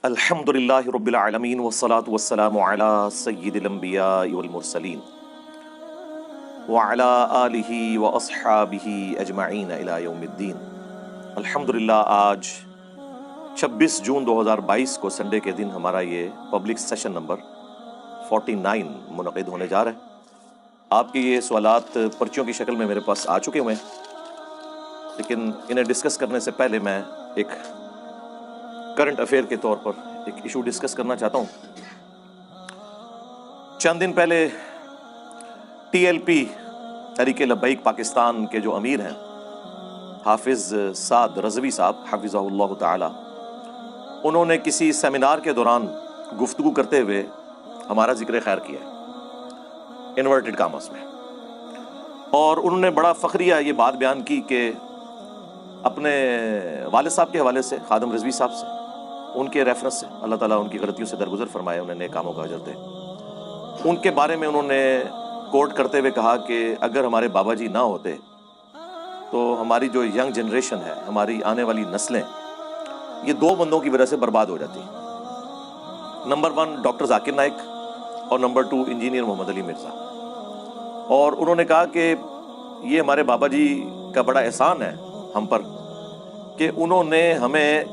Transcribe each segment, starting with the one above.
الحمدللہ رب العالمین والصلاة والسلام علی سید الانبیاء والمرسلین وعلی آلہ واصحابہ اجمعین الی یوم الدین۔ الحمدللہ آج 26 جون 2022 کو سنڈے کے دن ہمارا یہ پبلک سیشن نمبر 49 منعقد ہونے جا رہا ہے۔ آپ کے یہ سوالات پرچیوں کی شکل میں میرے پاس آ چکے ہوئے ہیں، لیکن انہیں ڈسکس کرنے سے پہلے میں ایک کرنٹ افیئر کے طور پر ایک ایشو ڈسکس کرنا چاہتا ہوں۔ چند دن پہلے T L P Tehreek Labbaik Pakistan کے جو امیر ہیں حافظ سعد رضوی صاحب حفظہ اللہ تعالی، انہوں نے کسی سیمینار کے دوران گفتگو کرتے ہوئے ہمارا ذکر خیر کیا ہے انورٹڈ کامرس میں، اور انہوں نے بڑا فخریہ یہ بات بیان کی کہ اپنے والد صاحب کے حوالے سے، خادم رضوی صاحب سے، ان کے ریفرنس سے، اللہ تعالیٰ ان کی غلطیوں سے درگزر فرمائے، انہیں نیک کاموں کا اجر دے۔ ان کے بارے میں انہوں نے کوٹ کرتے ہوئے کہا کہ اگر ہمارے بابا جی نہ ہوتے تو ہماری جو ینگ جنریشن ہے، ہماری آنے والی نسلیں، یہ دو بندوں کی وجہ سے برباد ہو جاتی۔ نمبر 1 ڈاکٹر ذاکر نائک اور نمبر 2 انجینئر محمد علی مرزا۔ اور انہوں نے کہا کہ یہ ہمارے بابا جی کا بڑا احسان ہے ہم پر کہ انہوں نے ہمیں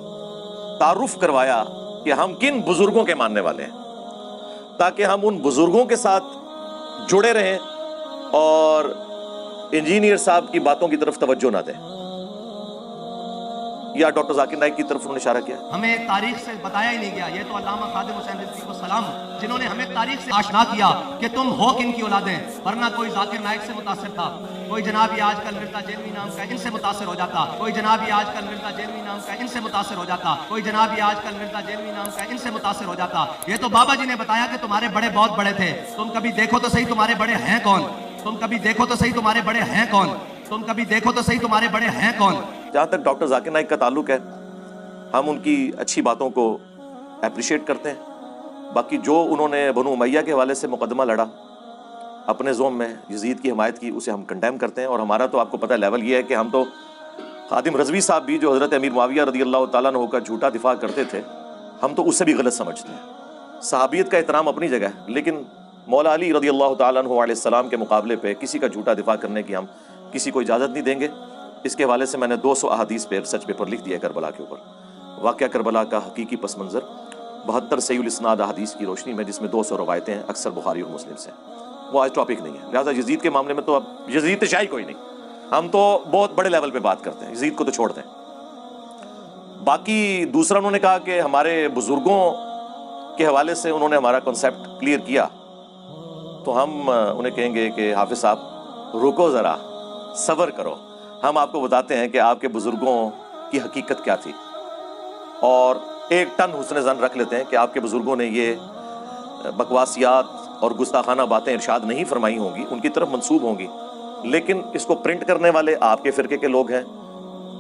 تعارف کروایا کہ ہم کن بزرگوں کے ماننے والے ہیں، تاکہ ہم ان بزرگوں کے ساتھ جڑے رہیں اور انجینئر صاحب کی باتوں کی طرف توجہ نہ دیں۔ یا ڈاکٹر ذاکر نائک کی طرف انہوں نے اشارہ کیا۔ ہمیں تاریخ سے بتایا ہی نہیں گیا، یہ تو علامہ خادم حسین رضوی کو سلام، جنہوں نے ہمیں تاریخ سے آشنا کیا کہ تم ہو کن کی اولادیں، ورنہ کوئی ذاکر نائک سے متاثر تھا، کوئی جناب یہ آج کل مرزا جیلوی نام کا ان سے متاثر ہو جاتا، کوئی جناب یہ آج کل مرزا جیلوی نام کا ان سے متاثر ہو جاتا، کوئی جناب یہ آج کل مرزا جیلوی نام کا ان سے متاثر ہو جاتا۔ یہ تو بابا جی نے بتایا کہ تمہارے بڑے بہت بڑے تھے، تم کبھی دیکھو تو صحیح تمہارے بڑے ہیں کون، تم کبھی دیکھو تو صحیح تمہارے بڑے ہیں کون، تم کبھی دیکھو تو صحیح تمہارے بڑے ہیں کون۔ جہاں تک ڈاکٹر ذاکر نائک کا تعلق ہے، ہم ان کی اچھی باتوں کو اپریشیٹ کرتے ہیں۔ باقی جو انہوں نے بنو امیہ کے حوالے سے مقدمہ لڑا، اپنے زوم میں یزید کی حمایت کی، اسے ہم کنڈیم کرتے ہیں۔ اور ہمارا تو آپ کو پتہ ہے لیول یہ ہے کہ ہم تو خادم رضوی صاحب بھی جو حضرت امیر معاویہ رضی اللہ تعالیٰ عنہ کا جھوٹا دفاع کرتے تھے، ہم تو اس سے بھی غلط سمجھتے ہیں۔ صحابیت کا احترام اپنی جگہ ہے، لیکن مولا علی رضی اللہ تعالیٰ عنہ علیہ السلام کے مقابلے پہ کسی کا جھوٹا دفاع کرنے کی ہم کسی کو اجازت نہیں دیں گے۔ اس کے حوالے سے میں نے 200 احادیث پہ ریسرچ پیپر لکھ دیا ہے کربلا کے اوپر، واقعہ کربلا کا حقیقی پس منظر، 72 صحیح الاسناد احادیث کی روشنی میں، جس میں 200 روایتیں ہیں، اکثر بخاری اور مسلم سے۔ وہ آج ٹاپک نہیں ہے، لہٰذا یزید کے معاملے میں تو اب یزید تو شاہی کوئی نہیں، ہم تو بہت بڑے لیول پہ بات کرتے ہیں، یزید کو تو چھوڑ دیں۔ باقی دوسرا انہوں نے کہا کہ ہمارے بزرگوں کے حوالے سے انہوں نے ہمارا کنسیپٹ کلیئر کیا، تو ہم انہیں کہیں گے کہ حافظ صاحب رکو ذرا، صبر کرو، ہم آپ کو بتاتے ہیں کہ آپ کے بزرگوں کی حقیقت کیا تھی، اور 1 ٹن حسن ظن رکھ لیتے ہیں کہ آپ کے بزرگوں نے یہ بکواسیات اور گستاخانہ باتیں ارشاد نہیں فرمائی ہوں گی، ان کی طرف منسوب ہوں گی، لیکن اس کو پرنٹ کرنے والے آپ کے فرقے کے لوگ ہیں،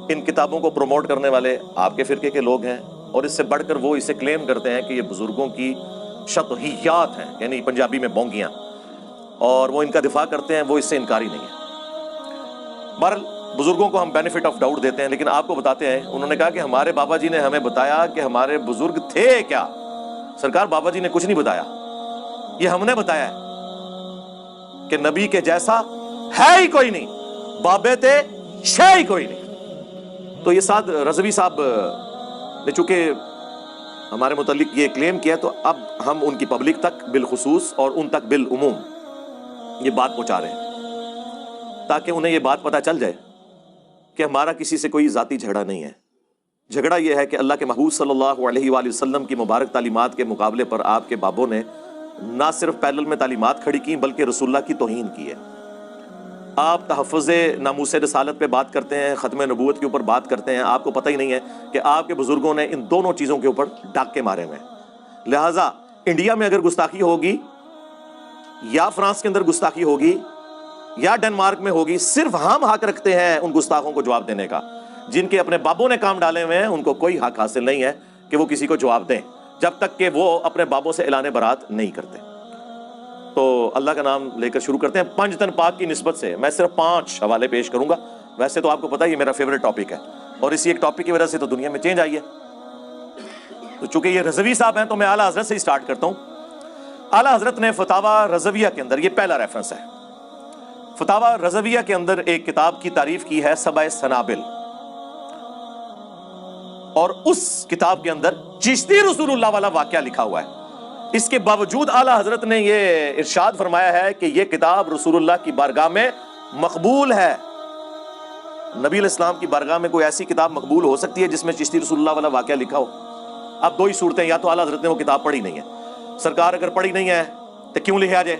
ان کتابوں کو پروموٹ کرنے والے آپ کے فرقے کے لوگ ہیں، اور اس سے بڑھ کر وہ اسے کلیم کرتے ہیں کہ یہ بزرگوں کی شطحیات ہیں، یعنی پنجابی میں بونگیاں، اور وہ ان کا دفاع کرتے ہیں، وہ اس سے انکاری نہیں ہے۔ بہرحال بزرگوں کو ہم بینیفٹ آف ڈاؤٹ دیتے ہیں، لیکن آپ کو بتاتے ہیں، انہوں نے کہا کہ ہمارے بابا جی نے ہمیں بتایا کہ ہمارے بزرگ تھے کیا۔ سرکار بابا جی نے کچھ نہیں بتایا، یہ ہم نے بتایا ہے کہ نبی کے جیسا ہے ہی کوئی نہیں، بابے تھے شے ہی کوئی نہیں۔ تو یہ سعد رضوی صاحب نے چونکہ ہمارے متعلق یہ کلیم کیا، تو اب ہم ان کی پبلک تک بالخصوص اور ان تک بالعموم یہ بات پہنچا رہے ہیں، تاکہ انہیں یہ بات پتہ چل جائے کہ ہمارا کسی سے کوئی ذاتی جھگڑا نہیں ہے۔ جھگڑا یہ ہے کہ اللہ کے محبوب صلی اللہ علیہ وآلہ وسلم کی مبارک تعلیمات کے مقابلے پر آپ کے بابوں نے نہ صرف پیرلل میں تعلیمات کھڑی کی، بلکہ رسول اللہ کی توہین کی ہے۔ آپ تحفظ ناموس رسالت پہ بات کرتے ہیں، ختم نبوت کے اوپر بات کرتے ہیں، آپ کو پتہ ہی نہیں ہے کہ آپ کے بزرگوں نے ان دونوں چیزوں کے اوپر ڈاکے مارے ہوئے ہیں۔ لہٰذا انڈیا میں اگر گستاخی ہوگی، یا فرانس کے اندر گستاخی ہوگی، یا ڈنمارک میں ہوگی، صرف ہم حق رکھتے ہیں ان گستاخوں کو جواب دینے کا۔ جن کے اپنے بابوں نے کام ڈالے ہوئے ہیں، ان کو کوئی حق حاصل نہیں ہے کہ وہ کسی کو جواب دیں، جب تک کہ وہ اپنے بابوں سے اعلان برات نہیں کرتے۔ تو اللہ کا نام لے کر شروع کرتے ہیں۔ پنج تن پاک کی نسبت سے میں صرف 5 حوالے پیش کروں گا۔ ویسے تو آپ کو پتہ ہے یہ میرا فیوریٹ ٹاپک ہے، اور اسی ایک ٹاپک کی وجہ سے تو دنیا میں چینج آئی ہے۔ تو چونکہ یہ رضوی صاحب ہیں تو میں اعلیٰ حضرت سے ہی سٹارٹ کرتا ہوں. اعلیٰ حضرت نے فتاوی رضویہ کے اندر، یہ پہلا ریفرنس ہے، فتاوی رضویہ کے اندر ایک کتاب کی تعریف کی ہے، سبع سنابل، اور اس کتاب کے اندر چشتی رسول اللہ والا واقعہ لکھا ہوا ہے. اس کے باوجود اعلیٰ حضرت نے یہ ارشاد فرمایا ہے کہ یہ کتاب رسول اللہ کی بارگاہ میں مقبول ہے. نبی علیہ السلام کی بارگاہ میں کوئی ایسی کتاب مقبول ہو سکتی ہے جس میں چشتی رسول اللہ والا واقعہ لکھا ہو؟ اب دو ہی صورتیں، یا تو اعلیٰ حضرت نے وہ کتاب پڑھی نہیں ہے. سرکار اگر پڑھی نہیں ہے تو کیوں لکھا جائے؟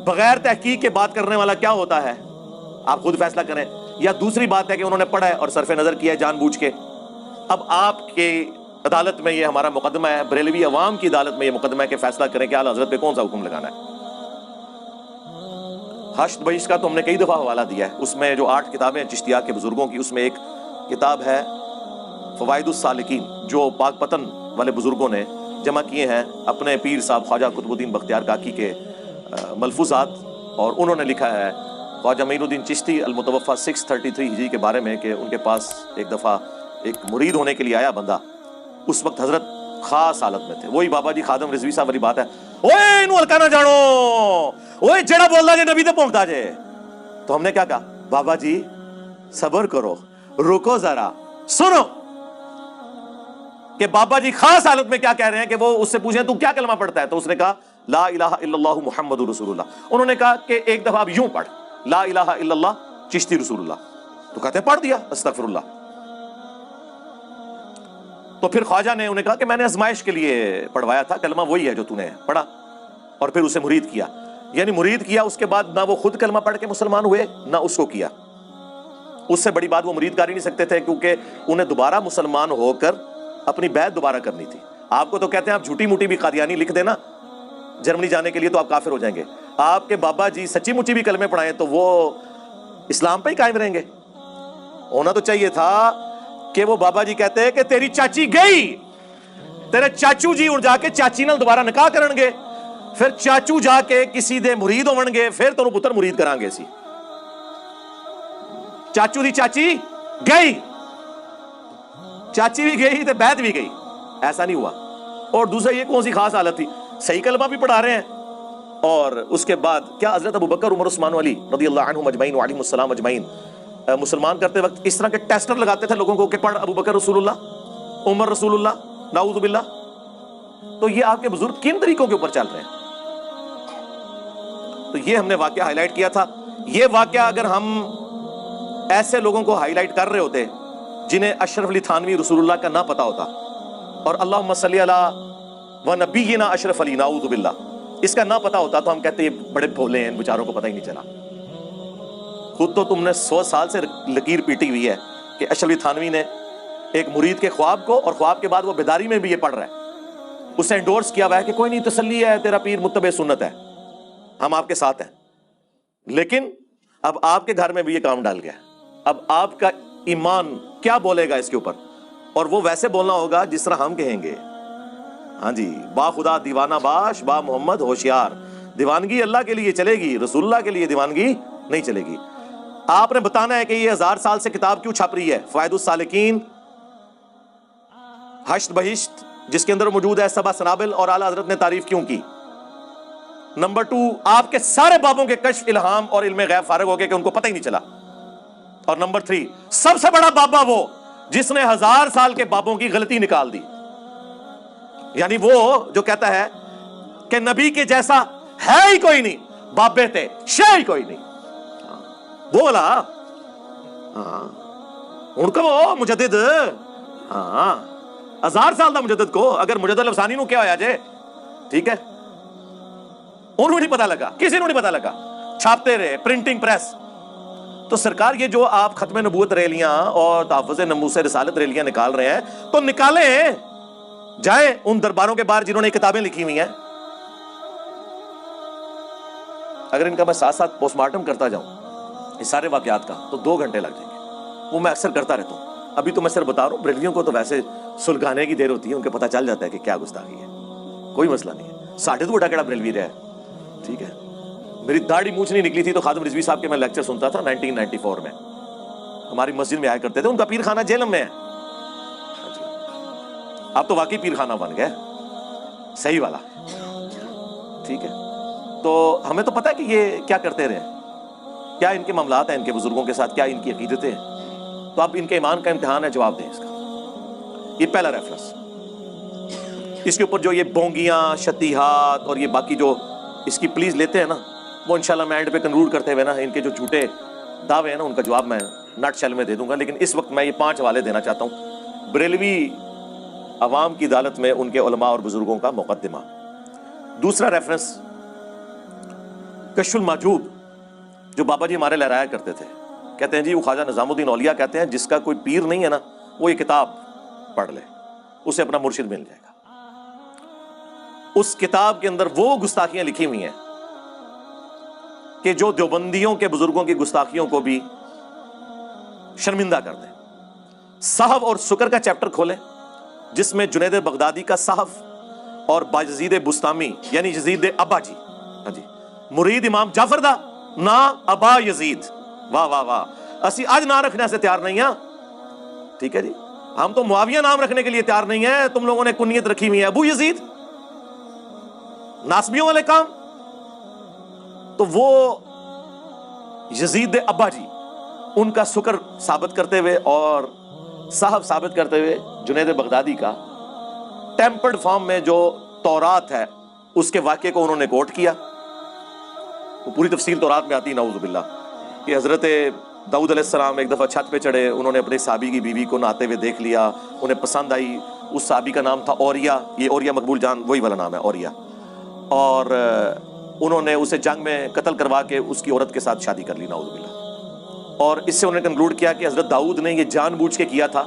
بغیر تحقیق کے بات کرنے والا کیا ہوتا ہے؟ آپ خود فیصلہ کریں. یا دوسری بات ہے کہ انہوں نے پڑھا ہے اور صرف نظر کیا ہے جان بوجھ کے. اب آپ کے عدالت میں یہ ہمارا مقدمہ ہے، بریلوی عوام کی عدالت میں یہ مقدمہ ہے کہ فیصلہ کریں کہ اعلیٰ حضرت پہ کون سا حکم لگانا ہے. حشد بہشت کا تو ہم نے کئی دفعہ حوالہ دیا ہے. اس میں جو 8 کتابیں ہیں چشتیہ کے بزرگوں کی، اس میں ایک کتاب ہے فوائد السالکین، جو پاک پتن والے بزرگوں نے جمع کیے ہیں اپنے پیر صاحب خواجہ قطب الدین بختیار کاکی کے ملفوظات، اور انہوں نے لکھا ہے خواجہ معین الدین چشتی المتوفی 633 ہجری کے بارے میں کہ ان کے پاس ایک دفعہ ایک مرید ہونے کے لیے آیا بندہ. اس وقت حضرت خاص حالت میں تھے. وہی بابا جی خادم رضوی صاحب والی بات ہے، اوے انہوں ہلکا نہ جانو، اوے جڑا بولدا جے نبی تے پہنچتا جے. تو ہم نے کیا کہا، بابا جی صبر کرو، رکو ذرا، سنو کہ بابا جی خاص حالت میں کیا کہہ رہے ہیں. کہ وہ اس سے پوچھیں تو کیا کلمہ پڑھتا ہے؟ تو اس نے کہا لا الہ الا اللہ محمد رسول اللہ. انہوں نے کہا کہ ایک دفعہ اب یوں پڑھ، لا الہ الا اللہ چشتی رسول اللہ. تو کہتے ہیں پڑھ دیا، استغفر اللہ. تو پھر خواجہ نے انہیں کہا کہ میں نے آزمائش کے لیے پڑھوایا تھا، کلمہ وہی ہے جو تو نے پڑھا. اور پھر اسے مرید کیا. یعنی مرید کیا، اس کے بعد نہ وہ خود کلمہ پڑھ کے مسلمان ہوئے نہ اس کو کیا. اس سے بڑی بات وہ مرید کر ہی نہیں سکتے تھے، کیونکہ انہیں دوبارہ مسلمان ہو کر اپنی بیعت دوبارہ کرنی تھی. آپ کو تو کہتے ہیں آپ جھوٹی موٹی بھی قادیانی لکھ دینا جرمنی جانے کے لیے تو آپ کافر ہو جائیں گے. آپ کے بابا جی سچی مچی بھی کلمے پڑھائیں تو وہ اسلام پہ ہی قائم رہیں گے. ہونا تو چاہیے تھا کہ وہ بابا جی کہتے ہیں کہ تیری چاچی گئی، تیرے چاچو جی اڑ جا کے چاچی نال دوبارہ نکاح کرن گے، پھر چاچو جا کے کسی دے مرید ہون گے، پھر تو پتر مرید کران گے. سی چاچو دی چاچی گئی، چاچی بھی گئی تے بیعت بھی گئی، ایسا نہیں ہوا. اور دوسرا یہ کون سی خاص حالت تھی، صحیح کلمہ بھی پڑھا رہے ہیں. اور اس کے بعد کیا حضرت ابو بکر عمر عثمان علی رضی اللہ عنہم اجمعین وعلیہم السلام اجمعین مسلمان کرتے وقت اس طرح کے ٹیسٹر لگاتے تھے لوگوں کو کہ پڑھ ابو بکر رسول اللہ، عمر رسول اللہ، نعوذ باللہ. تو یہ آپ کے بزرگ کن طریقوں کے اوپر چل رہے ہیں؟ تو یہ ہم نے واقعہ ہائی لائٹ کیا تھا. یہ واقعہ اگر ہم ایسے لوگوں کو ہائی لائٹ کر رہے ہوتے جنہیں اشرف علی تھانوی رسول اللہ کا نہ پتا ہوتا، اور اللہم صلی علی و نبینا اشرف علی نعوذ باللہ اس کا نہ پتا ہوتا، تو ہم کہتے ہیں یہ بڑے بھولے ہیں، ان بیچاروں کو پتہ ہی نہیں چلا. خود تو تم نے 100 سال سے لکیر پیٹی ہوئی ہے کہ اشرف علی تھانوی نے ایک مرید کے خواب کو، اور خواب کے بعد وہ بیداری میں بھی یہ پڑھ رہا ہے، اسے انڈورس کیا ہوا ہے کہ کوئی نہیں، تسلی ہے، تیرا پیر متبع سنت ہے، ہم آپ کے ساتھ ہیں. لیکن اب آپ کے گھر میں بھی یہ کام ڈال گیا. اب آپ کا ایمان کیا بولے گا اس کے اوپر؟ اور وہ ویسے بولنا ہوگا جس طرح ہم کہیں گے. ہاں جی، با خدا دیوانہ باش، با محمد ہوشیار. دیوانگی اللہ کے لیے چلے گی، رسول اللہ کے لیے دیوانگی نہیں چلے گی. آپ نے بتانا ہے کہ یہ 1000 سال سے کتاب کیوں چھپ رہی ہے، فوائد السالکین، حشد بہشت جس کے اندر موجود ہے سبع سنابل، اور اعلیٰ حضرت نے تعریف کیوں کی. نمبر 2، آپ کے سارے بابوں کے کشف، الہام اور علم غیب فارغ ہو گئے کہ ان کو پتہ ہی نہیں چلا. اور نمبر 3، سب سے بڑا بابا وہ جس نے 1000 سال کے بابوں کی غلطی نکال دی. یعنی وہ جو کہتا ہے کہ نبی کے جیسا ہے ہی کوئی نہیں، بابے تھے شے ہی کوئی نہیں، وہ بولا ان کو وہ مجدد، 1000 سال دا مجدد کو، اگر مجدد الافسانی نو کیا ہویا جے، ٹھیک ہے، انہوں نہیں پتا لگا، کسی نو نہیں پتا لگا، چھاپتے رہے، پرنٹنگ پریس. تو سرکار یہ جو آپ ختم نبوت ریلیاں اور تحفظ ناموس رسالت ریلیاں نکال رہے ہیں تو نکالیں، جائیں ان درباروں کے باہر جنہوں نے کتابیں لکھی ہوئی ہیں. اگر ان کا میں ساتھ ساتھ پوسٹ مارٹم کرتا جاؤں اس سارے واقعات کا تو 2 گھنٹے لگ جائیں گے. وہ میں اکثر کرتا رہتا ہوں. ابھی تو میں صرف بتا رہا ہوں، بریلویوں کو تو ویسے سلگانے کی دیر ہوتی ہے، ان کے پتہ چل جاتا ہے کہ کیا گستاخی ہے، کوئی مسئلہ نہیں ہے. ساڑھے تو بڑا کیڑا بریلوی رہا ہے، ٹھیک ہے. میری داڑھی مونچھ نہیں نکلی تھی تو خادم رضوی صاحب کے میں لیکچر سنتا تھا 1994 میں، ہماری مسجد میں آیا کرتے تھے. ان کا پیر خانہ جہلم میں ہے. آپ تو واقعی پیر خانہ بن گئے، صحیح والا، ٹھیک ہے۔ تو ہمیں تو پتہ ہے کہ یہ کیا کرتے رہے، کیا ان کے معاملات ہیں ان کے بزرگوں کے ساتھ، کیا ان کی عقیدتیں ہیں، تو اب ان کے ایمان کا امتحان ہے، جواب دیں اس کا۔ یہ پہلا ریفرنس۔ اس کے اوپر جو یہ بونگیاں، شتیہات اور یہ باقی جو اس کی پلیز لیتے ہیں نا، وہ انشاءاللہ میں اینڈ پہ کنکلوڈ کرتے ہوئے نا ان کے جو جھوٹے دعوے ہیں نا ان کا جواب میں نٹ شیل میں دے دوں گا، لیکن اس وقت میں یہ 5 حوالے دینا چاہتا ہوں بریلوی عوام کی عدالت میں ان کے علماء اور بزرگوں کا مقدمہ۔ دوسرا ریفرنس کشف المحجوب، جو بابا جی ہمارے لہرایا کرتے تھے، کہتے ہیں جی وہ خواجہ نظام الدین اولیاء کہتے ہیں جس کا کوئی پیر نہیں ہے نا وہ یہ کتاب پڑھ لے، اسے اپنا مرشد مل جائے گا۔ اس کتاب کے اندر وہ گستاخیاں لکھی ہوئی ہیں کہ جو دیوبندیوں کے بزرگوں کی گستاخیوں کو بھی شرمندہ کر دیں۔ صحف اور سکر کا چیپٹر کھولیں جس میں جنید بغدادی کا صحف اور باجزید بستامی یعنی یزید ابا جی، ہاں جی، مرید امام جعفر دا نا ابا یزید، واہ واہ واہ، اسی آج نام رکھنے سے تیار نہیں ہیں، ٹھیک ہے جی، ہم تو معاویہ نام رکھنے کے لیے تیار نہیں ہیں، تم لوگوں نے کنیت رکھی ہوئی ہے ابو یزید، ناسبیوں والے کام۔ تو وہ یزید ابا جی ان کا سکر ثابت کرتے ہوئے اور صحف ثابت کرتے ہوئے جنید بغدادی کا ٹیمپرڈ فارم میں جو تورات ہے اس کے واقعے کو انہوں نے کوٹ کیا۔ وہ پوری تفصیل تورات میں آتی، نعوذ باللہ، کہ حضرت داؤد علیہ السلام ایک دفعہ چھت پہ چڑھے، انہوں نے اپنے صحابی کی بیوی کو نہاتے ہوئے دیکھ لیا، انہیں پسند آئی، اس صحابی کا نام تھا اوریا، یہ اوریا مقبول جان وہی والا نام ہے اوریا، اور انہوں نے اسے جنگ میں قتل کروا کے اس کی عورت کے ساتھ شادی کر لی، نعوذ باللہ۔ اور اس سے انہوں نے کنکلوڈ کیا کہ حضرت داؤد نے یہ جان بوجھ کے کیا تھا،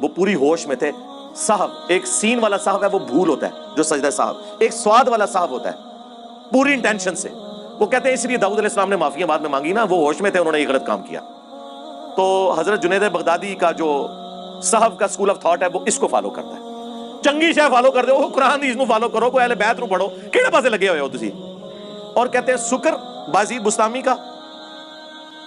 وہ پوری ہوش میں تھے۔ صاحب، ایک سین والا صاحب ہے وہ بھول ہوتا ہے جو سجدہ صاحب، ایک سواد والا صاحب ہوتا ہے پوری انٹینشن سے۔ وہ کہتے ہیں اس لیے داؤد علیہ السلام نے معافیاں بعد میں مانگی نا، وہ ہوش میں تھے، انہوں نے یہ غلط کام کیا۔ تو حضرت جنید بغدادی کا جو صحف کا سکول آف تھاٹ ہے وہ اس کو فالو کرتا ہے۔ چنگی شے فالو کر دے، وہ قرآن حدیث نو فالو کرو، کوئی اہل بیت نو پڑھو، کیڑے پاسے لگے ہوئے ہو تسی؟ اور کہتے ہیں سکر بازید بستامی کا،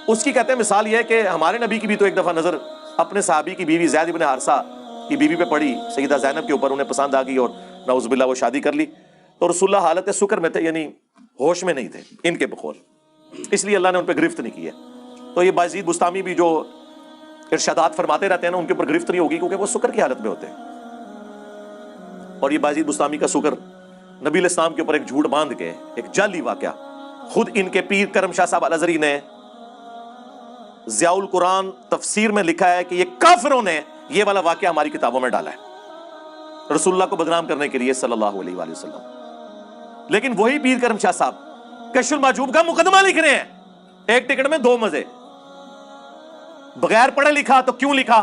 اس کی کہتے ہیں مثال یہ ہے کہ ہمارے نبی کی بھی تو ایک دفعہ نظر اپنے صحابی کی بیوی زید بن حارثہ کی بیوی پہ پڑی، سیدہ زینب کے اوپر، انہیں پسند آ گئی اور نعوذ باللہ وہ شادی کر لی۔ تو رسول اللہ حالت سکر میں تھے، یعنی ہوش میں نہیں تھے ان کے بقول، اس لیے اللہ نے ان پہ گرفت نہیں کی ہے۔ تو یہ بازید بستامی بھی جو ارشادات فرماتے رہتے ہیں نا ان کے اوپر گرفت نہیں ہوگی کیونکہ وہ سکر کی حالت میں ہوتے ہیں۔ اور یہ بازید بستامی کا سکر نبی علیہ السلام کے اوپر ایک جھوٹ باندھ کے ایک جعلی واقعہ، خود ان کے پیر کرم شاہ صاحب الازہری نے ضیاء القرآن تفسیر میں لکھا ہے کہ یہ کافروں نے یہ والا واقعہ ہماری کتابوں میں ڈالا ہے رسول اللہ کو بدنام کرنے کے لیے صلی اللہ علیہ وآلہ وسلم۔ لیکن وہی پیر کرم شاہ صاحب کشف المحجوب کا مقدمہ لکھ رہے ہیں، ایک ٹکٹ میں 2 مزے، بغیر پڑھے لکھا تو کیوں لکھا،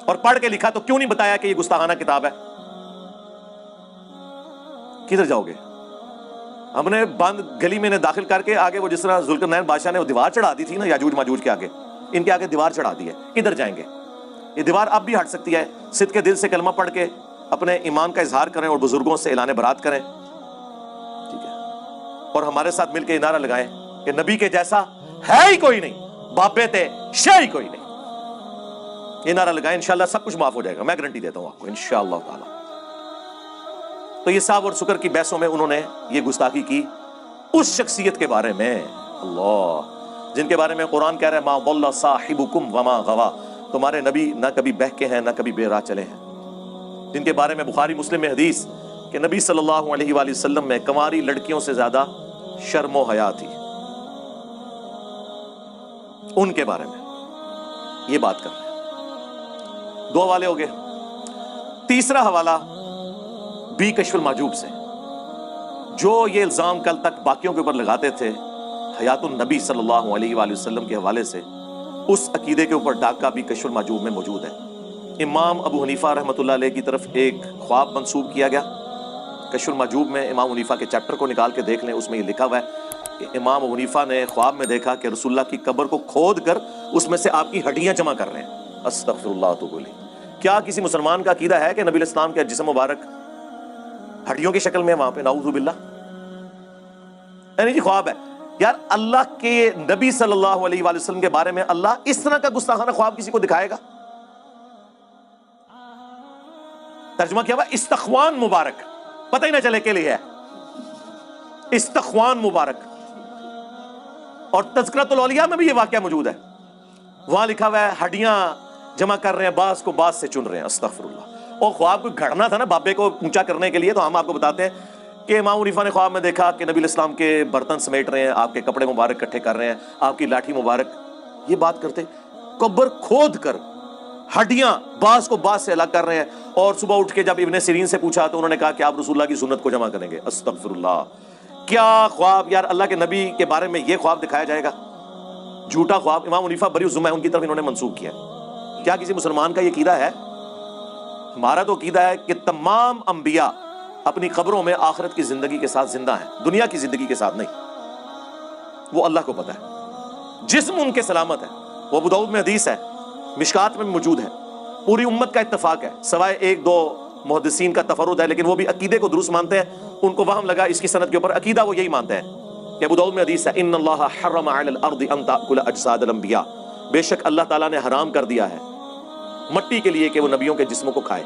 اور پڑھ کے لکھا تو کیوں نہیں بتایا کہ یہ گستاخانہ کتاب ہے؟ کدھر جاؤ گے؟ ہم نے بند گلی میں انہیں داخل کر کے آگے وہ جس طرح ذوالقرنین بادشاہ نے وہ دیوار چڑھا دی تھی نا یاجوج ماجوج کے آگے، ان کے آگے دیوار چڑھا دی ہے، کدھر جائیں گے؟ یہ دیوار اب بھی ہٹ سکتی ہے، صدق کے دل سے کلمہ پڑھ کے اپنے ایمان کا اظہار کریں اور بزرگوں سے اعلان برات کریں، ٹھیک ہے، اور ہمارے ساتھ مل کے نعرہ لگائیں کہ نبی کے جیسا ہے ہی کوئی نہیں، بابے تے شے ہی کوئی نہیں۔ یہ نعرہ لگائیں، انشاءاللہ سب کچھ معاف ہو جائے گا، میں گارنٹی دیتا ہوں آپ کو انشاءاللہ تعالی۔ تو یہ صاحب اور سکر کی بحثوں میں انہوں نے یہ گستاخی کی اس شخصیت کے بارے میں، اللہ، جن کے بارے میں قرآن کہہ رہا ہے ما ضل صاحبکم وما غوا، تمہارے نبی نہ کبھی بہکے ہیں نہ کبھی بے راہ چلے ہیں، جن کے بارے میں بخاری مسلم میں حدیث کہ نبی صلی اللہ علیہ وآلہ وسلم میں کنواری لڑکیوں سے زیادہ شرم و حیا تھی، ان کے بارے میں یہ بات کر رہے ہیں۔ 2 حوالے ہو گئے۔ تیسرا حوالہ بھی کشف المحجوب سے، جو یہ الزام کل تک باقیوں کے اوپر لگاتے تھے حیات النبی صلی اللہ علیہ وآلہ وسلم کے حوالے سے، اس عقیدے کے اوپر ڈاکہ بھی کشف المحجوب میں موجود ہے۔ امام ابو حنیفہ رحمۃ اللہ علیہ کی طرف ایک خواب منسوب کیا گیا، کشف المحجوب میں امام حنیفہ کے چیپٹر کو نکال کے دیکھ لیں، اس میں یہ لکھا ہوا ہے کہ امام ابو حنیفہ نے خواب میں دیکھا کہ رسول اللہ کی قبر کو کھود کر اس میں سے آپ کی ہڈیاں جمع کر رہے ہیں۔ استغفر اللہ تو بولی، کیا کسی مسلمان کا عقیدہ ہے کہ نبی علیہ السلام کے جسم مبارک ہڈیوں کی شکل میں وہاں پہ؟ نعوذ باللہ، یعنی جی خواب ہے یار، اللہ کے نبی صلی اللہ علیہ وآلہ وسلم کے بارے میں اللہ اس طرح کا گستاخانہ خواب کسی کو دکھائے گا؟ ترجمہ کیا ہوا؟ استخوان مبارک، پتہ ہی نہ چلے کے لیے ہے استخوان مبارک۔ اور تذکرۃ الاولیاء میں بھی یہ واقعہ موجود ہے، وہاں لکھا ہوا ہے ہڈیاں جمع کر رہے ہیں، بعض کو بعض سے چن رہے ہیں، استغفر اللہ۔ اور خواب کو گھڑنا تھا نا بابے کو اونچا کرنے کے لیے، تو ہم آپ کو بتاتے ہیں کہ امام حنیفہ نے خواب میں دیکھا کہ نبی علیہ السلام کے برتن سمیٹ رہے ہیں، آپ کے کپڑے مبارک اکٹھے کر رہے ہیں، آپ کی لاٹھی مبارک، یہ بات کرتے قبر کھود کر ہڈیاں بعض کو بعض سے الگ کر رہے ہیں۔ اور صبح اٹھ کے جب ابن سیرین سے پوچھا تو انہوں نے کہا کہ آپ رسول اللہ کی سنت کو جمع کریں گے۔ استغفر اللہ، کیا خواب یار! اللہ کے نبی کے بارے میں یہ خواب دکھایا جائے گا؟ جھوٹا خواب۔ امام حنیفہ بری الذمہ ہے، ان کی طرف انہوں نے منسوخ کیا ہے۔ کیا کسی مسلمان کا یہ عقیدہ ہے؟ ہمارا تو عقیدہ ہے کہ تمام انبیاء اپنی قبروں میں آخرت کی زندگی کے ساتھ زندہ ہیں، دنیا کی زندگی کے ساتھ نہیں، وہ اللہ کو پتہ ہے۔ جسم ان کے سلامت ہے، وہ ابو داؤد میں حدیث ہے، مشکات میں موجود ہے، پوری امت کا اتفاق ہے، سوائے ایک دو محدثین کا تفرد ہے، لیکن وہ بھی عقیدے کو درست مانتے ہیں۔ ان کو وہم لگا اس کی سند کے اوپر، عقیدہ وہ یہی مانتے ہیں کہ ابو داؤد میں حدیث ہے ان اللہ حرم علی الارض ان تاکل اجساد الانبیاء، بے شک اللہ تعالیٰ نے حرام کر دیا ہے مٹی کے لیے کہ وہ نبیوں کے جسموں کو کھائے۔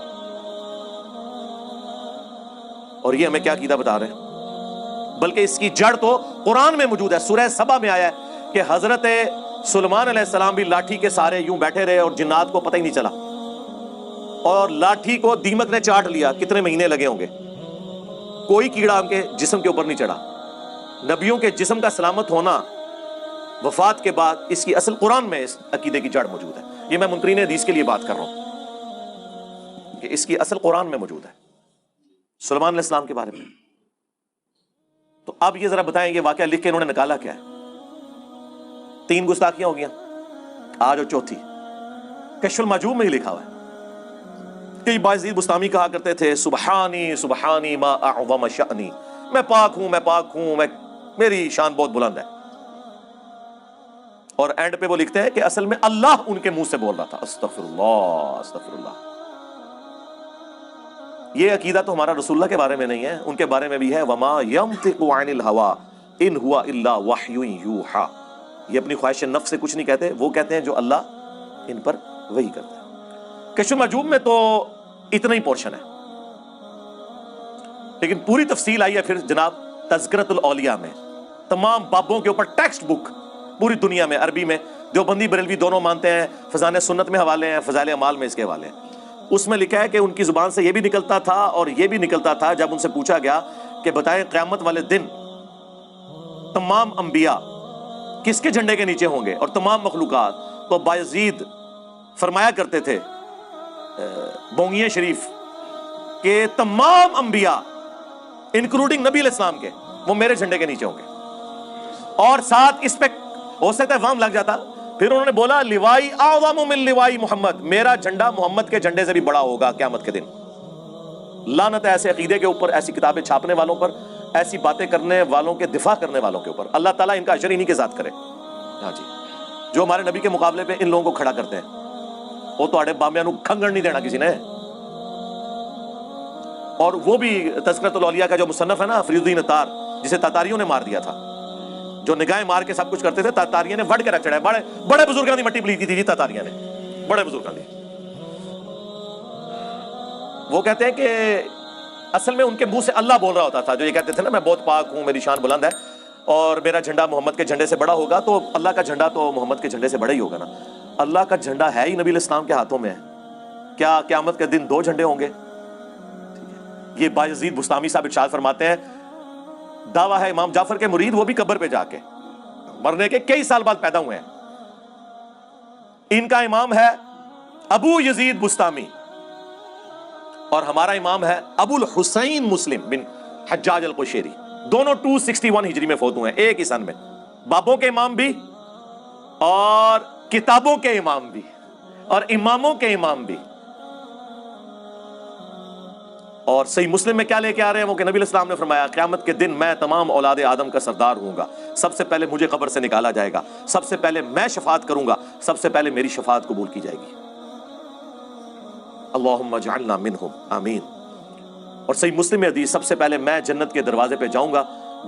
اور یہ ہمیں کیا عقیدہ بتا رہے ہیں؟ بلکہ اس کی جڑ تو قرآن میں موجود ہے، سورہ سبا میں آیا ہے کہ حضرت سلیمان علیہ السلام بھی لاٹھی کے سارے یوں بیٹھے رہے اور جنات کو پتہ ہی نہیں چلا، اور لاٹھی کو دیمک نے چاٹ لیا، کتنے مہینے لگے ہوں گے، کوئی کیڑا ان کے جسم کے اوپر نہیں چڑھا۔ نبیوں کے جسم کا سلامت ہونا وفات کے بعد، اس کی اصل قرآن میں اس عقیدے کی جڑ موجود ہے۔ یہ میں منکرین حدیث کے لیے بات کر رہا ہوں کہ اس کی اصل قرآن میں موجود ہے سلیمان علیہ السلام کے بارے میں۔ تو اب یہ ذرا بتائیں، یہ واقعہ لکھ کے انہوں نے نکالا کیا ہے؟ 3 گستاخیاں ہو گیا، آج اور چوتھی کشف المحجوب میں ہی لکھا ہوا ہے کہ باعزید بستامی کہا کرتے تھے سبحانی سبحانی ما اعظم شأنی، میں پاک ہوں، میں پاک ہوں، میری شان بہت بلند ہے۔ اور اینڈ پہ وہ لکھتے ہیں کہ اصل میں اللہ ان کے منہ سے بول رہا تھا۔ استغفر اللہ، استغفر اللہ۔ یہ عقیدہ تو ہمارا رسول اللہ کے بارے میں نہیں ہے، ان کے بارے میں بھی ہے وما ينطق عن الهوى ان هو الا وحی یوحى، یہ اپنی خواہش نفس سے کچھ نہیں کہتے، وہ کہتے ہیں جو اللہ ان پر وحی کرتا ہے۔ کشف المحجوب میں تو اتنا ہی پورشن ہے، لیکن پوری تفصیل آئی ہے پھر جناب تذکرۃ الاولیاء میں، تمام بابوں کے اوپر ٹیکسٹ بک پوری دنیا میں، عربی میں دیوبندی بریلوی دونوں مانتے ہیں، فضائل سنت میں حوالے ہیں، فضائل اعمال میں اس کے حوالے ہیں۔ اس میں لکھا ہے کہ ان کی زبان سے یہ بھی نکلتا تھا اور یہ بھی نکلتا تھا جب ان سے پوچھا گیا کہ بتائیں قیامت والے دن تمام انبیاء کس کے جھنڈے کے نیچے ہوں گے اور تمام مخلوقات، تو بایزید فرمایا کرتے تھے بونگیے شریف کہ تمام انبیاء انکلوڈنگ نبی علیہ السلام کے وہ میرے جھنڈے کے نیچے ہوں گے، اور ساتھ اس پہ ہو سکتا ہے وام لگ جاتا۔ پھر انہوں نے بولا لوائی اعظم من لوائی محمد، میرا جھنڈا محمد کے جھنڈے سے بھی بڑا ہوگا قیامت کے دن۔ لعنت ہے ایسے عقیدے کے اوپر، ایسی کتابیں چھاپنے والوں پر، ایسی باتیں کرنے والوں کے دفاع کرنے والوں کے اوپر۔ اللہ تعالیٰ ان کا اجر انہی کے ذات کرے۔ ہاں جی، جو ہمارے نبی کے مقابلے پہ ان لوگوں کو کھڑا کرتے ہیں، وہ تو آڑے بامیاں نو کھنگڑ نہیں دینا کسی نے۔ اور وہ بھی تذکرۃ الاولیاء کا جو مصنف ہے نا فرید الدین اتار، جسے تاتاریوں نے مار دیا تھا، جو نگاہیں مار کے سب کچھ کرتے تھے، تاتاریاں نے وڈ کے رکھ چڑھا ہے، بڑے بڑے بزرگاں دی مٹی پلیتی تھی جی تاتاریاں نے، بڑے بزرگاں دی۔ وہ کہتے ہیں کہ اصل میں ان کے منہ سے اللہ بول رہا ہوتا تھا، جو یہ کہتے تھے نا میں بہت پاک ہوں، میری شان بلند ہے اور میرا جھنڈا محمد کے جھنڈے سے بڑا ہوگا، تو اللہ کا جھنڈا تو محمد کے جھنڈے سے بڑا ہی ہوگا نا۔ اللہ کا جھنڈا ہے ہی نبی علیہ السلام کے ہاتھوں میں ہے، کیا قیامت کے دن 2 جھنڈے ہوں گے؟ یہ بایزید بستامی صاحب ارشاد فرماتے ہیں، دعویٰ ہے امام جعفر کے مرید، وہ بھی قبر پہ جا کے مرنے کے کئی سال بعد پیدا ہوئے ہیں۔ ان کا امام ہے ابو یزید بستامی اور ہمارا امام ہے ابو الحسین مسلم بن حجاج القشیری، دونوں 261 ہجری میں فوت ہوئے ہیں، ایک ہی سن میں۔ بابوں کے امام بھی اور کتابوں کے امام بھی اور اماموں کے امام بھی۔ اور صحیح مسلم میں کیا لے کے آ رہے ہیں وہ کہ نبی علیہ السلام نے فرمایا قیامت کے دن میں تمام اولاد آدم کا سردار ہوں گا، سب سے پہلے مجھے قبر سے نکالا جائے گا، سب سے پہلے میں شفاعت کروں گا، سب سے پہلے میری شفاعت قبول کی جائے گی۔ اللہم اجعلنا منہم، آمین۔ اور صحیح مسلم میں حدیث، سب سے پہلے میں جنت کے دروازے پہ جاؤں گا،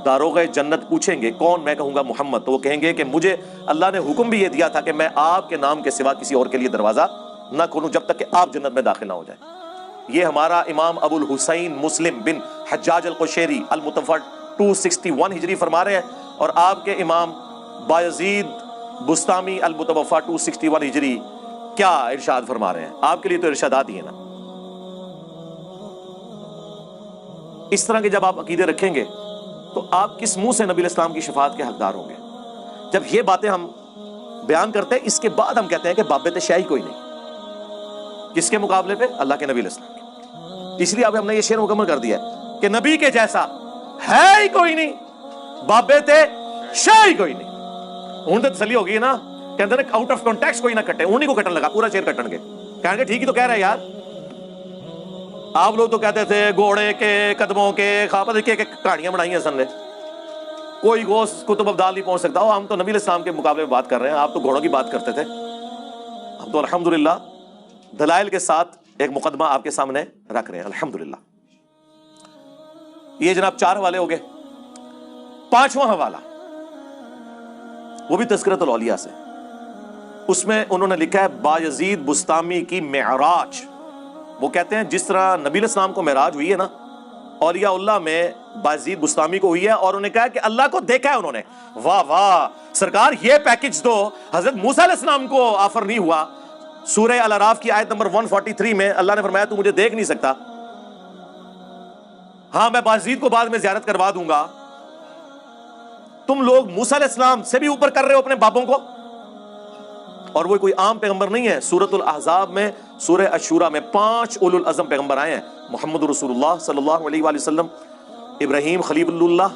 داروغ جنت پوچھیں گے کون؟ میں کہوں گا محمد، تو وہ کہیں گے کہ مجھے اللہ نے حکم بھی یہ دیا تھا کہ میں آپ کے نام کے سوا کسی اور کے لیے دروازہ نہ کھولوں جب تک کہ آپ جنت میں داخل نہ ہو جائیں۔ یہ ہمارا امام ابو الحسین مسلم بن حجاج القشیری المتوفی 261 ہجری فرما رہے ہیں، اور آپ کے امام بایزید بستامی المتوفی 261 ہجری کیا ارشاد فرما رہے ہیں؟ آپ کے لیے تو ارشادات ہی ہیں نا۔ اس طرح کے جب آپ عقیدے رکھیں گے تو آپ کس منہ سے نبی الاسلام کی شفاعت کے حقدار ہوں گے؟ جب یہ باتیں ہم بیان کرتے ہیں، اس کے بعد ہم کہتے ہیں کہ بابت شیعی کوئی نہیں، کس کے مقابلے پہ؟ اللہ کے نبی الاسلام کے۔ اس لیے اب ہم نے یہ شعر مکمل کر دیا ہے کہ نبی کے جیسا ہے ہی کوئی نہیں، بابت شیعی کوئی نہیں۔ ہوں تو تسلی ہوگی نا کہ اندر آؤٹ آف کانٹیکسٹ کوئی نہ کٹے، انہیں کو کٹن لگا، پورا شعر کٹن گے، کہیں گے ٹھیک ہی تو کہہ رہے ہیں یار۔ آپ لوگ تو کہتے تھے گھوڑے کے قدموں کے خاپت کے کہانیاں بنائی ہیں سن نے، کوئی گوشت کتب ابدال نہیں پہنچ سکتا۔ ہم تو نبی الاسلام کے مقابلے میں بات کر رہے ہیں، آپ تو گھوڑوں کی بات کرتے تھے۔ ہم تو الحمدللہ دلائل کے ساتھ ایک مقدمہ آپ کے سامنے رکھ رہے ہیں الحمدللہ۔ یہ جناب 4 حوالے ہو گئے۔ 5واں حوالہ وہ بھی تذکرۃ الاولیاء سے، اس میں انہوں نے لکھا ہے بایزید بستامی کی معراج۔ وہ کہتے ہیں جس طرح نبی الاسلام کو معراج ہوئی ہے نا، اولیاء اللہ میں بایزید بستامی کو ہوئی ہے، اور انہوں نے کہا ہے کہ اللہ کو دیکھا ہے انہوں نے۔ واہ واہ سرکار، یہ پیکج تو حضرت موسیٰ علیہ السلام کو آفر نہیں ہوا۔ سورہ الاعراف کی آیت نمبر 143 میں اللہ نے فرمایا تو مجھے دیکھ نہیں سکتا، ہاں میں بایزید کو بعد میں زیارت کروا دوں گا۔ تم لوگ موسیٰ علیہ السلام سے بھی اوپر کر رہے ہو اپنے بابوں کو، اور وہ کوئی عام پیغمبر نہیں ہے۔ سورۃ الاحزاب میں، سورہ الشورى میں 5 اولو العزم پیغمبر آئے ہیں، محمد رسول اللہ صلی اللہ علیہ وآلہ وسلم، ابراہیم خلیل اللہ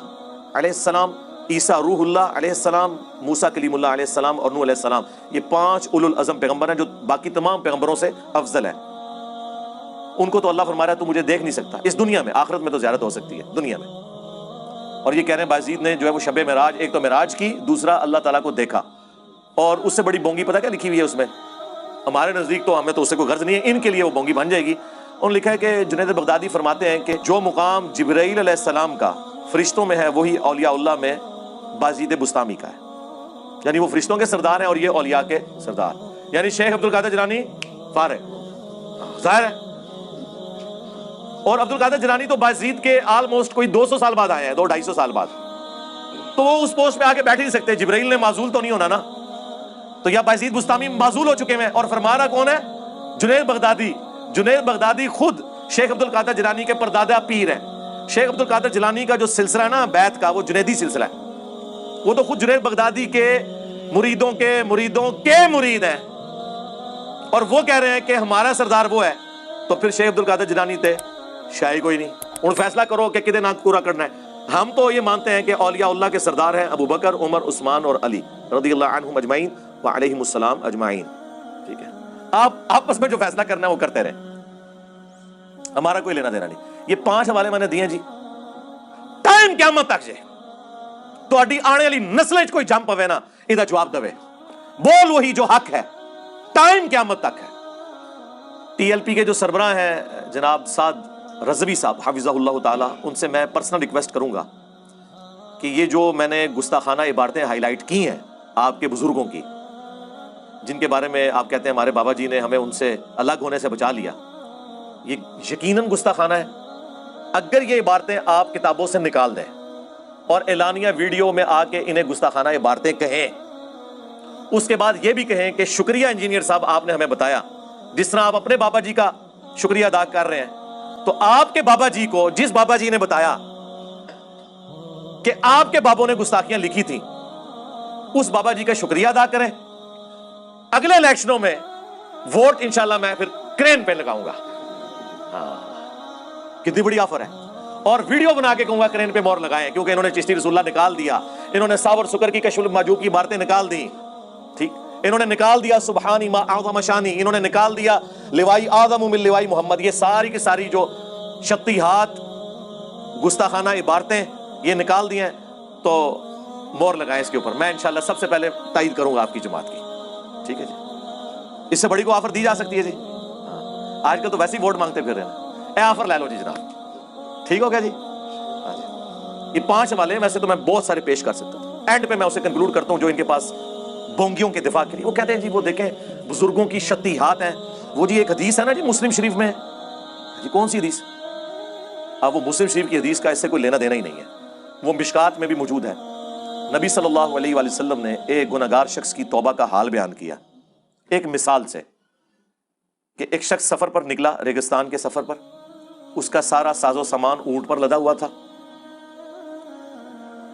علیہ السلام، عیسیٰ روح اللہ علیہ السلام، موسیٰ کلیم اللہ علیہ السلام اور نوح علیہ السلام۔ یہ 5 اولو العزم پیغمبر ہیں جو باقی تمام پیغمبروں سے افضل ہیں۔ ان کو تو اللہ فرما رہا ہے تو مجھے دیکھ نہیں سکتا اس دنیا میں، آخرت میں تو زیارت ہو سکتی ہے، دنیا میں۔ اور یہ کہہ رہے ہیں بایزید نے جو ہے وہ شب معراج، ایک تو معراج کی، دوسرا اللہ تعالیٰ کو دیکھا۔ اور اس سے بڑی بونگی پتہ کیا لکھی ہوئی ہے اس میں؟ ہمارے نزدیک تو ہمیں تو اس سے کوئی غرض نہیں ہے، ان کے لیے وہ بونگی بن جائے گی۔ انہوں نے لکھا ہے کہ جنید بغدادی فرماتے ہیں کہ جو مقام جبرائیل علیہ السلام کا فرشتوں میں ہے وہی اولیاء اللہ میں بایزید بستامی کا ہے، یعنی وہ فرشتوں کے سردار ہیں اور یہ اولیاء کے سردار، یعنی شیخ عبد القادر جیلانی فارغ ظاہر ہے۔ اور عبد القادر جیلانی تو بایزید کے آلموسٹ کوئی 200 سال بعد آئے ہیں، 200-250 سال بعد، تو وہ اس پوسٹ پہ آ کے بیٹھ ہی نہیں سکتے، جبرائیل نے معزول تو نہیں ہونا نا، تو یا بایزید بستامی معزول ہو چکے ہیں۔ اور فرما رہا کون ہے؟ جنید بغدادی۔ جنید بغدادی خود شیخ عبد القادر جیلانی کے پردادا پیر ہیں۔ شیخ عبد القادر جیلانی کا جو سلسلہ ہے نا بیعت کا، وہ جنیدی سلسلہ ہے، وہ تو خود جنید بغدادی کے مریدوں کے مرید ہیں، اور وہ کہہ رہے ہیں کہ ہمارا سردار وہ ہے، تو پھر شیخ عبد القادر جیلانی تے شاہی کوئی نہیں۔ ان فیصلہ کرو کہ کدے نام پورا کرنا ہے۔ ہم تو یہ مانتے ہیں کہ اولیاء اللہ کے سردار ہیں ابو بکر، عمر، عثمان اور علی رضی اللہ عنہم اجمعین وعلیہم السلام اجمعین۔ ٹھیک ہے، آپ آپس میں جو فیصلہ کرنا ہے وہ کرتے رہیں، ہمارا کوئی لینا دینا نہیں۔ یہ 5 حوالے میں نے دیے جی۔ ٹائم قیامت تک جے تہاڈی آنے والی نسلیں کوئی جم پوے نا، ਇਹਦਾ جواب دے، بول وہی جو حق ہے، ٹائم قیامت تک ہے۔ ٹی ایل پی کے جو سربراہ ہیں جناب سعد رضوی صاحب حفظہ اللہ تعالی، ان سے میں پرسنل ریکویسٹ کروں گا کہ یہ جو میں نے گستاخانہ عبارتیں ہائی لائٹ کی ہیں آپ کے بزرگوں کی، جن کے بارے میں آپ کہتے ہیں ہمارے بابا جی نے ہمیں ان سے الگ ہونے سے بچا لیا، یہ یقیناً گستاخانہ ہے۔ اگر یہ عبارتیں آپ کتابوں سے نکال دیں اور اعلانیہ ویڈیو میں آ کے انہیں گستاخانہ عبارتیں کہیں، اس کے بعد یہ بھی کہیں کہ شکریہ انجینئر صاحب آپ نے ہمیں بتایا، جس طرح آپ اپنے بابا جی کا شکریہ ادا کر رہے ہیں، تو آپ کے بابا جی کو جس بابا جی نے بتایا کہ آپ کے بابوں نے گستاخیاں لکھی تھیں، اس بابا جی کا شکریہ ادا کریں۔ اگلے الیکشنوں میں ووٹ انشاءاللہ میں پھر کرین پہ لگاؤں گا۔ کتنی بڑی آفر ہے، اور ویڈیو بنا کے کہوں گا کرین پہ مور لگائیں، کیونکہ انہوں نے چشتی رسول اللہ نکال دیا، انہوں نے ساور سکر کی کشف الماجوب کی عبارتیں نکال دی، ٹھیک، انہوں نے نکال دیا سبحانی ما اعظم شانی، انہوں نے نکال دیا لوائی اعظم من لوائی محمد، یہ ساری کی ساری جو شتیہات گستاخانہ عبارتیں یہ نکال دی ہیں، تو مور لگائیں اس کے اوپر۔ میں انشاءاللہ سب سے پہلے تائید کروں گا آپ کی جماعت کی، ٹھیک ہے جی۔ اس سے بڑی کو آفر دی جا سکتی ہے جی؟ آج کل تو ویسے ہی ووٹ مانگتے پھر رہے ہیں، اے آفر لے لو جی جناب، ٹھیک ہو گیا جی؟ ہاں جی، یہ 5 حوالے ہیں، ویسے تو میں بہت سارے پیش کر سکتا تھا، اینڈ پہ میں اسے کنکلوڈ کرتا ہوں جو ان کے پاس بونگیوں کے دفاع کے لیے، وہ کہتے ہیں جی وہ دیکھیں بزرگوں کی شتیہات ہیں، وہ جی ایک حدیث ہے نا جی مسلم شریف میں، یہ کون سی حدیث؟ اب وہ مسلم شریف کی حدیث کا اس سے کوئی لینا دینا ہی نہیں ہے، وہ مشکات میں بھی موجود ہے۔ نبی صلی اللہ علیہ وآلہ وسلم نے ایک گنہگار شخص کی توبہ کا حال بیان کیا ایک مثال سے، کہ ایک شخص سفر پر نکلا، ریگستان کے سفر پر، اس کا سارا ساز و سامان اونٹ پر لدا ہوا تھا،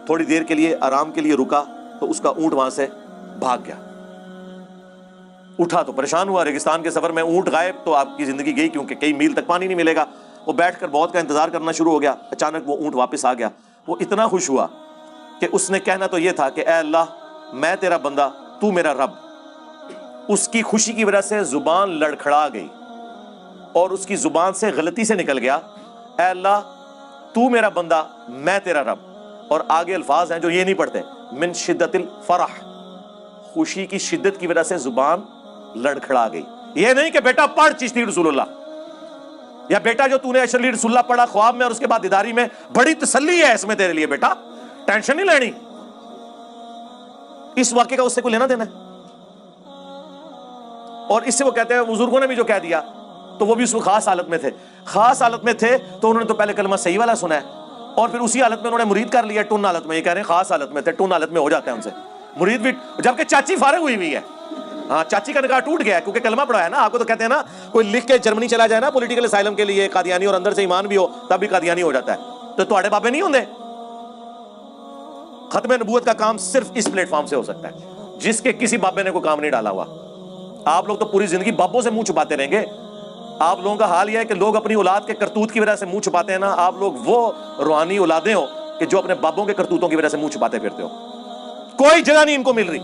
تھوڑی دیر کے لیے آرام کے لیے رکا تو اس کا اونٹ وہاں سے بھاگ گیا، اٹھا تو پریشان ہوا، ریگستان کے سفر میں اونٹ غائب تو آپ کی زندگی گئی، کیونکہ کئی میل تک پانی نہیں ملے گا۔ وہ بیٹھ کر بہت کا انتظار کرنا شروع ہو گیا، اچانک وہ اونٹ واپس آ گیا۔ وہ اتنا خوش ہوا کہ اس نے کہنا تو یہ تھا کہ اے اللہ میں تیرا بندہ، تو میرا رب۔ اس کی خوشی کی وجہ سے زبان لڑکھڑا گئی اور اس کی زبان سے غلطی سے نکل گیا اے اللہ تو میرا بندہ میں تیرا رب، اور آگے الفاظ ہیں جو یہ نہیں پڑھتے، من شدت الفرح، خوشی کی شدت کی وجہ سے زبان لڑکھڑا گئی۔ یہ نہیں کہ بیٹا پڑھ چشتی رسول اللہ، یا بیٹا جو تو نے اشرلی رسول اللہ پڑھا خواب میں اور اس کے بعد دیداری میں، بڑی تسلی ہے اس میں تیرے لیے، بیٹا ٹینشن نہیں لینی، اس واقعے کا اس سے کوئی لینا دینا ہے۔ اور اس سے وہ کہتے ہیں بزرگوں نے بھی جو کہہ دیا تو وہ بھی اس کو خاص حالت میں تھے، خاص حالت میں تھے تو انہوں نے تو پہلے کلمہ صحیح والا سنا ہے اور پھر اسی حالت میں انہوں نے مرید کر لیا ٹن حالت میں۔ یہ کہہ رہے ہیں خاص حالت میں تھے، ٹن حالت میں ہو جاتے ہیں ان سے مرید بھی، جبکہ چاچی فارغ ہوئی ہوئی ہے۔ ہاں چاچی کا نکاح ٹوٹ گیا ہے کیونکہ کلمہ پڑھا ہے نا۔ آپ کو تو کہتے ہیں نا کوئی لکھ کے جرمنی چلا جائے نا پولیٹیکل اسائلم کے لیے قادیانی اور اندر سے ایمان بھی ہو تب بھی قادیانی ہو جاتا ہے، تو تواڈے بابے نہیں ہوندے۔ ختم نبوت کا کام صرف اس پلیٹ فارم سے ہو سکتا ہے جس کے کسی بابے نے کوئی کام نہیں ڈالا ہوا۔ آپ لوگ تو پوری زندگی بابوں سے منہ چھپاتے رہیں گے۔ آپ لوگوں کا حال یہ ہے کہ لوگ اپنی اولاد کے کرتوت کی وجہ سے منہ چھپاتے ہیں نا، آپ لوگ وہ روحانی اولادیں ہو کہ جو اپنے بابوں کے کرتوتوں کی وجہ سے منہ چھپاتے پھرتے ہو۔ کوئی جگہ نہیں ان کو مل رہی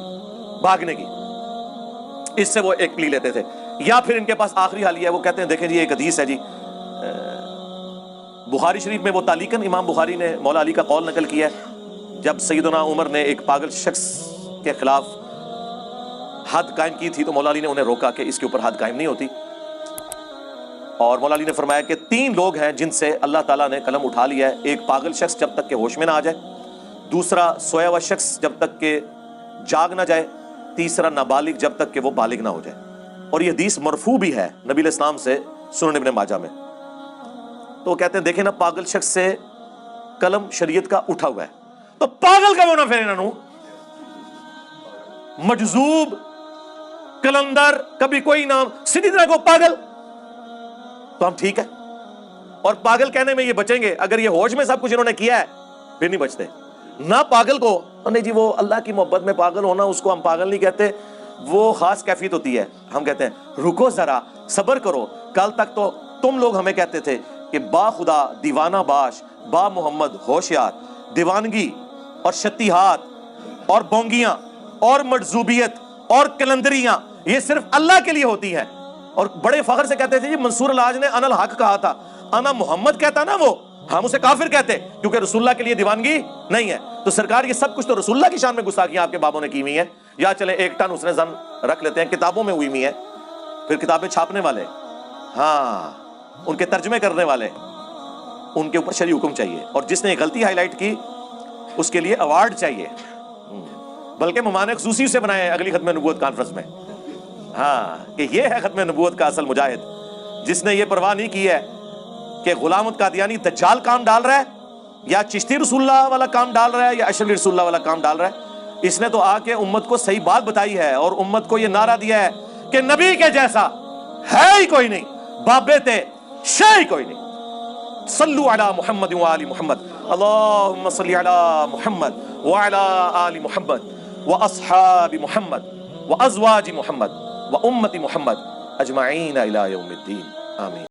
بھاگنے کی، اس سے وہ ایک پلی لیتے تھے۔ یا پھر ان کے پاس آخری حال یہ ہے، وہ کہتے ہیں دیکھیں جی ایک حدیث ہے جی بخاری شریف میں، وہ تعلیقاً امام بخاری نے مولا علی کا قول نقل کیا ہے، جب سیدنا عمر نے ایک پاگل شخص کے خلاف حد قائم کی تھی تو مولا علی نے انہیں روکا کہ اس کے اوپر حد قائم نہیں ہوتی، اور مولا علی نے فرمایا کہ 3 لوگ ہیں جن سے اللہ تعالیٰ نے قلم اٹھا لیا ہے، ایک پاگل شخص جب تک کہ ہوش میں نہ آ جائے، دوسرا سویا ہوا شخص جب تک کہ جاگ نہ جائے، تیسرا نابالغ جب تک کہ وہ بالغ نہ ہو جائے۔ اور یہ حدیث مرفوع بھی ہے نبی علیہ السلام سے سنن ابن ماجہ میں۔ تو وہ کہتے ہیں دیکھیں نا پاگل شخص سے قلم شریعت کا اٹھا ہوا ہے تو پاگل کا ہونا پھر انہوں مجذوب کلندر کبھی کوئی نام سیدھی طرح کو پاگل، تو ہم ٹھیک ہے۔ اور پاگل کہنے میں یہ بچیں گے اگر یہ ہوش میں سب کچھ انہوں نے کیا ہے پھر نہیں بچتے۔ نہ پاگل کو نہیں جی وہ اللہ کی محبت میں پاگل ہونا اس کو ہم پاگل نہیں کہتے، وہ خاص کیفیت ہوتی ہے۔ ہم کہتے ہیں رکو ذرا صبر کرو، کل تک تو تم لوگ ہمیں کہتے تھے کہ با خدا دیوانہ باش با محمد ہوشیار، دیوانگی اور شتیہات اور بونگیاں اور مجذوبیت اور کلندریاں یہ صرف اللہ کے لیے ہوتی ہیں۔ اور بڑے فخر سے کہتے تھے جی منصور الحاج نے انا الحق کہا تھا، انا محمد کہتا نا وہ ہم اسے کافر کہتے کیونکہ رسول اللہ کے لیے دیوانگی نہیں ہے۔ تو سرکار یہ سب کچھ تو رسول اللہ کی شان میں گستاخیاں آپ کے بابوں نے کی ہوئی ہیں، یا چلے 1 ٹن اس نے زن رکھ لیتے ہیں، کتابوں میں ہوئی ہوئی ہیں، پھر کتابیں چھاپنے والے، ہاں ان کے ترجمے کرنے والے، ان کے اوپر شرعی حکم چاہیے، اور جس نے یہ غلطی ہائی لائٹ کی اس کے لیے ایوارڈ چاہیے، بلکہ مہمان خصوصی سے بنائے اگلی ختم نبوت کانفرنس میں، ہاں کہ یہ ہے ختم نبوت کا اصل مجاہد، جس نے یہ پرواہ نہیں کی ہے کہ غلام قادیانی دجال کام ڈال رہا ہے یا چشتی رسول اللہ والا کام ڈال رہا ہے یا اشرلی رسول اللہ والا کام ڈال رہا ہے۔ اس نے تو آ کے امت کو صحیح بات بتائی ہے اور امت کو یہ نعرہ دیا ہے کہ نبی کے جیسا ہے ہی کوئی نہیں، بابے تے شے ہی کوئی نہیں۔ صلو علی محمد و آل محمد، اللہم صلی علی محمد و علی آل محمد و اصحاب محمد و ازواج محمد و امت محمد اجمعین الی یوم الدین، آمین۔